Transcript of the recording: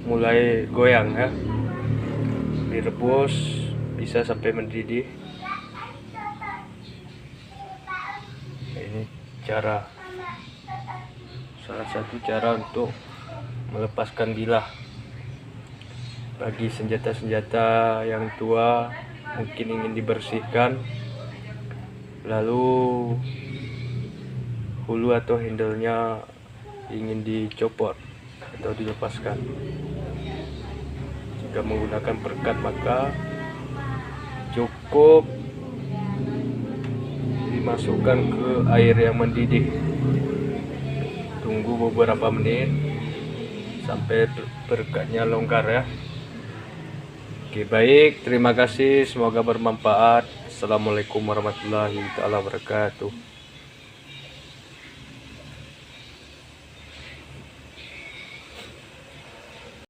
mulai goyang ya. Direbus bisa sampai mendidih. Ini salah satu cara untuk melepaskan bilah. Bagi senjata-senjata yang tua mungkin ingin dibersihkan, lalu hulu atau handle-nya ingin dicopot atau dilepaskan. Jika menggunakan perekat maka cukup dimasukkan ke air yang mendidih. Tunggu beberapa menit sampai perekatnya longgar ya. Oke, baik, terima kasih, semoga bermanfaat. Assalamualaikum warahmatullahi wabarakatuh.